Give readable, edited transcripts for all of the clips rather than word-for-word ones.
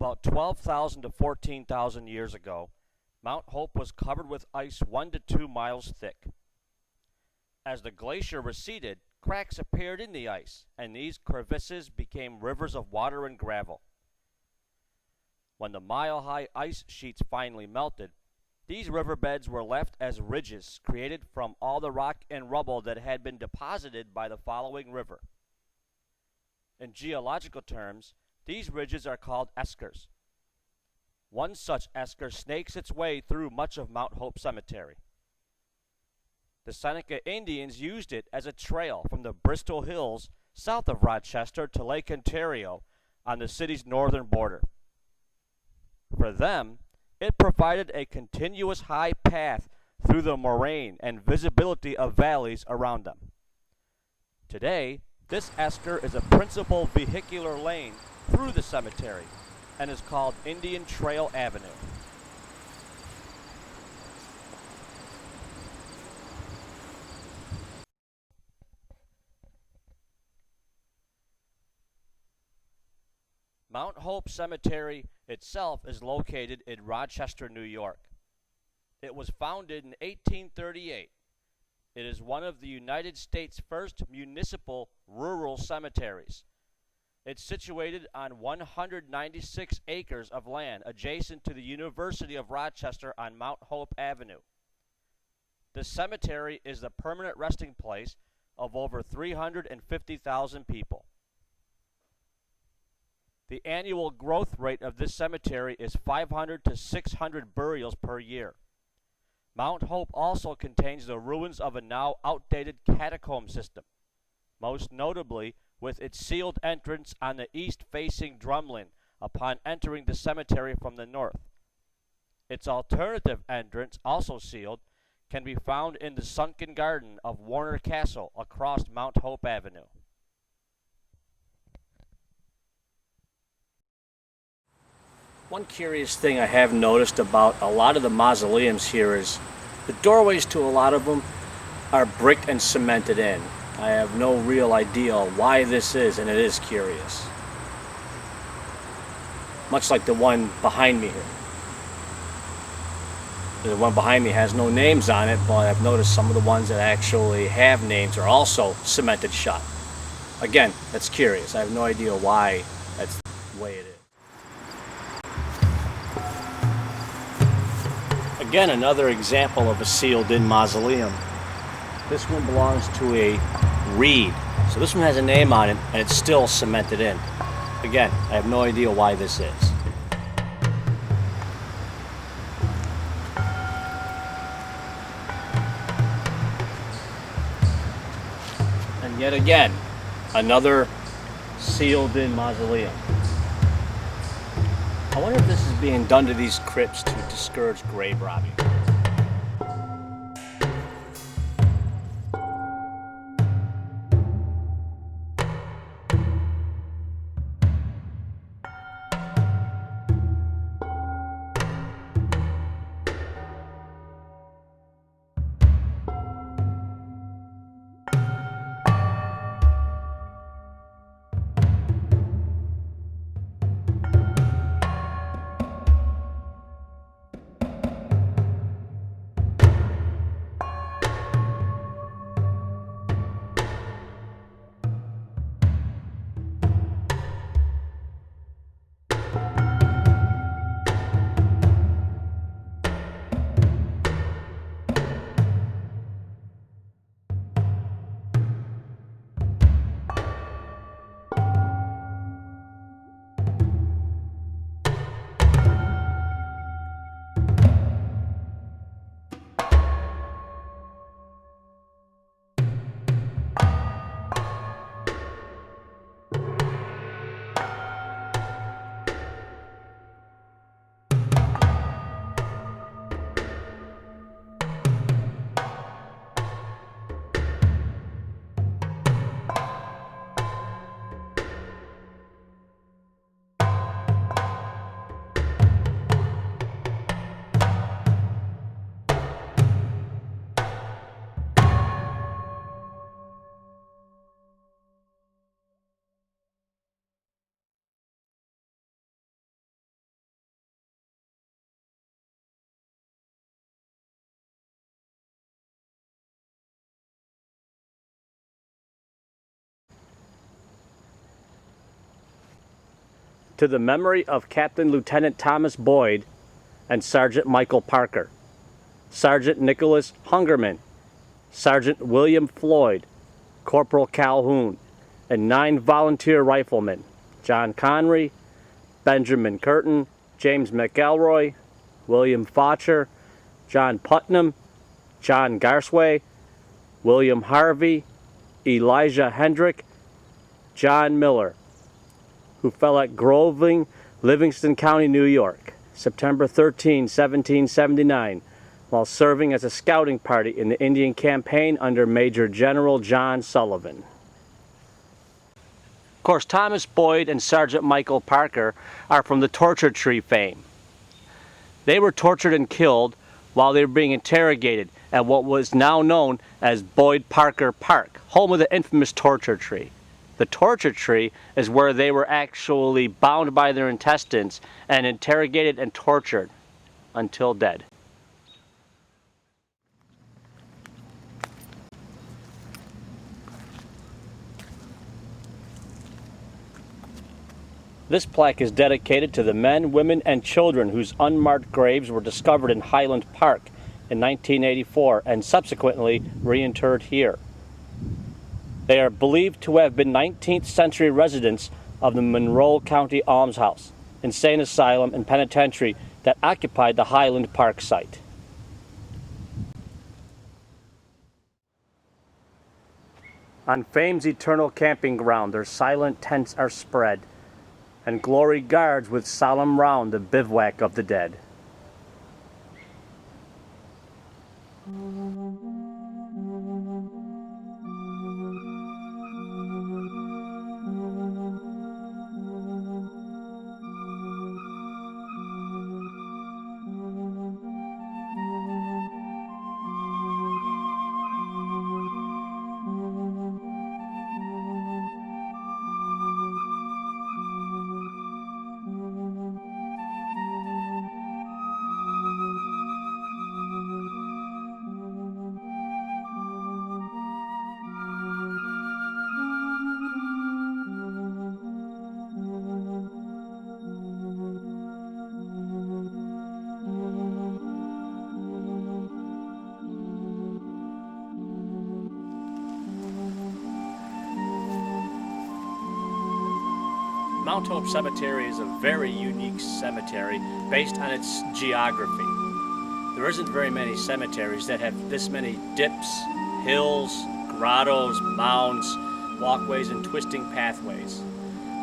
About 12,000 to 14,000 years ago, Mount Hope was covered with ice 1 to 2 miles thick. As the glacier receded, cracks appeared in the ice, and these crevices became rivers of water and gravel. When the mile-high ice sheets finally melted, these riverbeds were left as ridges created from all the rock and rubble that had been deposited by the following river. In geological terms, these ridges are called eskers. One such esker snakes its way through much of Mt.Hope Cemetery. The Seneca Indians used it as a trail from the Bristol Hills south of Rochester to Lake Ontario on the city's northern border. For them, it provided a continuous high path through the moraine and visibility of valleys around them. Today, this esker is a principal vehicular lane through the cemetery and is called Indian Trail Avenue. Mt.Hope Cemetery itself is located in Rochester, New York. It was founded in 1838. It is one of the United States' first municipal rural cemeteries. It's situated on 196 acres of land adjacent to the University of Rochester on Mt.Hope Avenue. The cemetery is the permanent resting place of over 350,000 people. The annual growth rate of this cemetery is 500 to 600 burials per year. Mount Hope also contains the ruins of a now outdated catacomb system, most notably with its sealed entrance on the east-facing drumlin upon entering the cemetery from the north. Its alternative entrance, also sealed, can be found in the sunken garden of Warner Castle across Mount Hope Avenue. One curious thing I have noticed about a lot of the mausoleums here is the doorways to a lot of them are bricked and cemented in. I have no real idea why this is, and it is curious. Much like the one behind me here. The one behind me has no names on it, but I've noticed some of the ones that actually have names are also cemented shut. Again, that's curious. I have no idea why that's the way it is. Again, another example of a sealed-in mausoleum. This one belongs to a reed. So this one has a name on it, and it's still cemented in. Again, I have no idea why this is. And yet again, another sealed-in mausoleum. I wonder if this is being done to these crypts to discourage grave robbing. to the memory of Captain Lieutenant Thomas Boyd and Sergeant Michael Parker, Sergeant Nicholas Hungerman, Sergeant William Floyd, Corporal Calhoun, and 9 volunteer riflemen, John Connery, Benjamin Curtin, James McElroy, William Faucher, John Putnam, John Garsway, William Harvey, Elijah Hendrick, John Miller, who fell at Groving, Livingston County, New York, September 13, 1779, while serving as a scouting party in the Indian Campaign under Major General John Sullivan. Of course, Thomas Boyd and Sergeant Michael Parker are from the torture tree fame. They were tortured and killed while they were being interrogated at what was now known as Boyd Parker Park, home of the infamous torture tree. The torture tree is where they were actually bound by their intestines and interrogated and tortured until dead. This plaque is dedicated to the men, women, and children whose unmarked graves were discovered in Highland Park in 1984 and subsequently reinterred here. They are believed to have been 19th century residents of the Monroe County Almshouse, insane asylum, and penitentiary that occupied the Highland Park site. On fame's eternal camping ground, their silent tents are spread, and glory guards with solemn round the bivouac of the dead. Mt.Hope Cemetery is a very unique cemetery based on its geography. There isn't very many cemeteries that have this many dips, hills, grottos, mounds, walkways, and twisting pathways.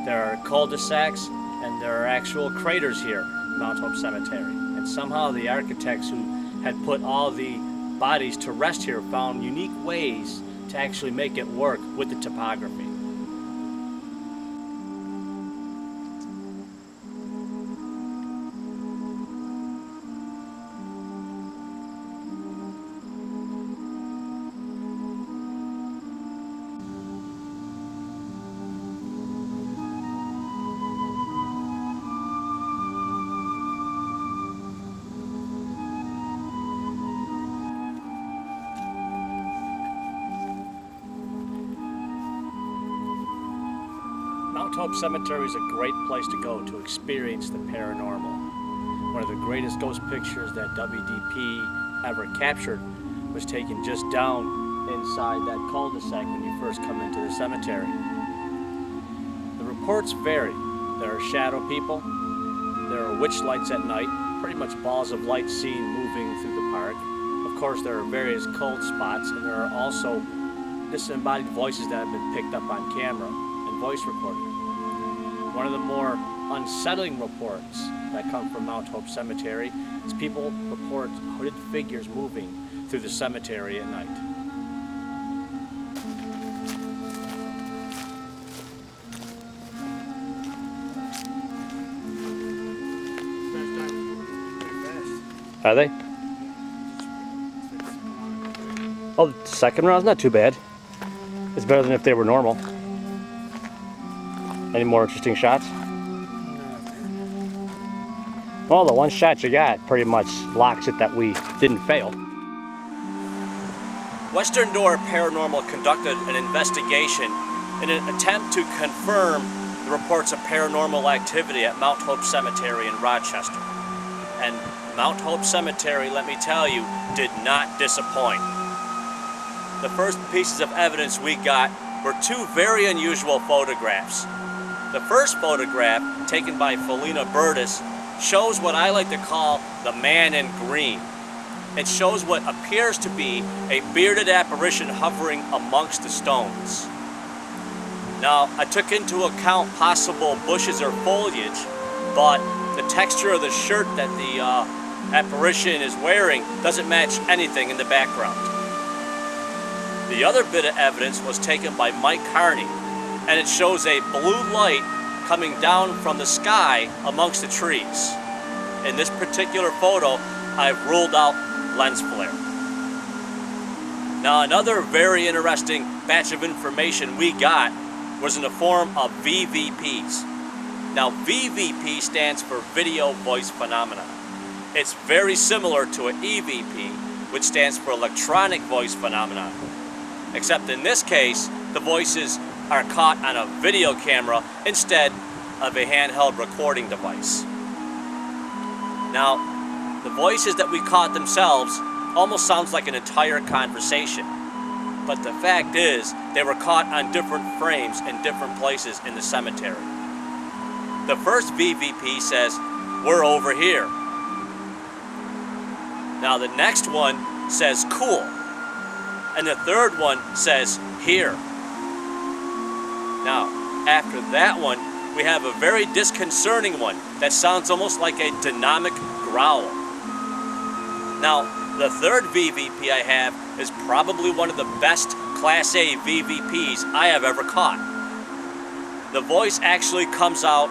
There are cul-de-sacs and there are actual craters here at Mt.Hope Cemetery. And somehow the architects who had put all the bodies to rest here found unique ways to actually make it work with the topography. Mt.Hope Cemetery is a great place to go to experience the paranormal. One of the greatest ghost pictures that WDP ever captured was taken just down inside that cul-de-sac when you first come into the cemetery. The reports vary. There are shadow people, there are witch lights at night, pretty much balls of light seen moving through the park. Of course, there are various cold spots, and there are also disembodied voices that have been picked up on camera and voice recording. One of the more unsettling reports that come from Mt.Hope Cemetery is people report hooded figures moving through the cemetery at night. Are they? Oh, the second round's not too bad. It's better than if they were normal. Any more interesting shots? Well, the one shot you got pretty much locks it that we didn't fail. Western New York Paranormal conducted an investigation in an attempt to confirm the reports of paranormal activity at Mt.Hope Cemetery in Rochester. And Mt.Hope Cemetery, let me tell you, did not disappoint. The first pieces of evidence we got were two very unusual photographs. The first photograph, taken by Felina Burtis, shows what I like to call the man in green. It shows what appears to be a bearded apparition hovering amongst the stones. Now, I took into account possible bushes or foliage, but the texture of the shirt that the apparition is wearing doesn't match anything in the background. The other bit of evidence was taken by Mike Carney, and it shows a blue light coming down from the sky amongst the trees. In this particular photo, I've ruled out lens flare. Now, another very interesting batch of information we got was in the form of VVPs. Now, VVP stands for Video Voice Phenomenon. It's very similar to an EVP, which stands for Electronic Voice Phenomenon. Except in this case, the voices are caught on a video camera instead of a handheld recording device. Now, the voices that we caught themselves almost sounds like an entire conversation. But the fact is, they were caught on different frames in different places in the cemetery. The first VVP says, "We're over here." Now the next one says, "Cool." And the third one says, "Here." Now, after that one, we have a very disconcerting one that sounds almost like a dynamic growl. Now, the third VVP I have is probably one of the best Class A VVPs I have ever caught. The voice actually comes out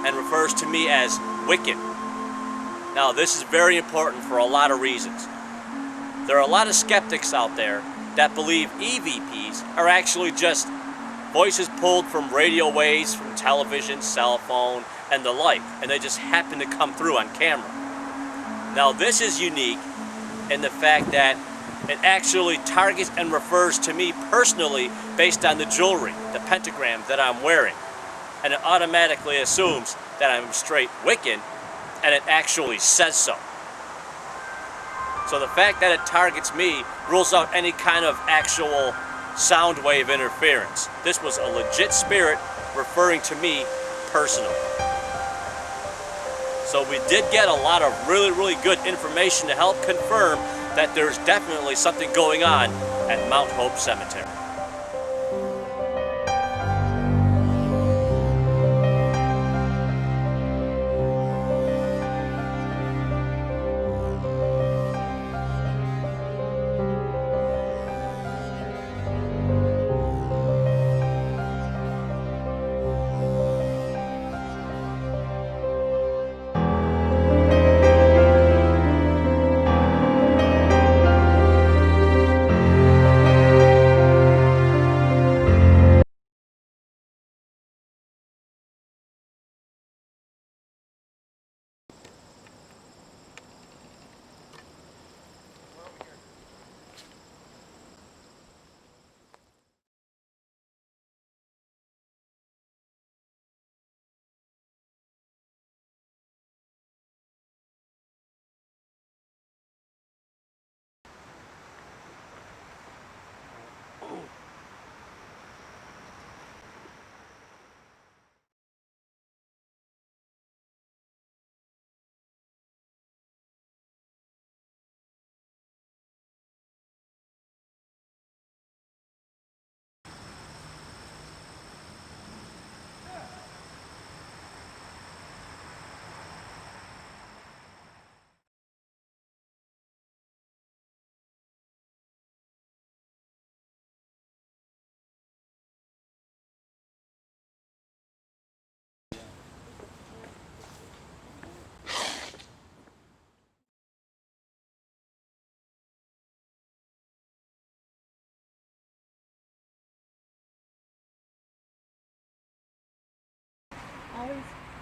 and refers to me as Wiccan. Now, this is very important for a lot of reasons. There are a lot of skeptics out there that believe EVPs are actually just voices pulled from radio waves, from television, cell phone, and the like, and they just happen to come through on camera. Now, this is unique in the fact that it actually targets and refers to me personally based on the jewelry, the pentagram that I'm wearing. And it automatically assumes that I'm straight Wiccan, and it actually says so. So the fact that it targets me rules out any kind of actual sound wave interference. This was a legit spirit referring to me personally. So we did get a lot of really good information to help confirm that there's definitely something going on at Mt.Hope Cemetery.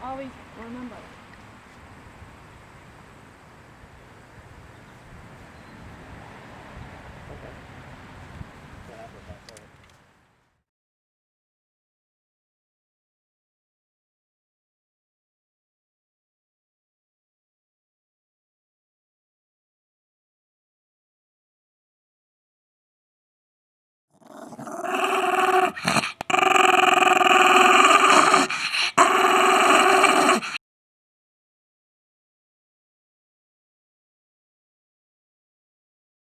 Always remember.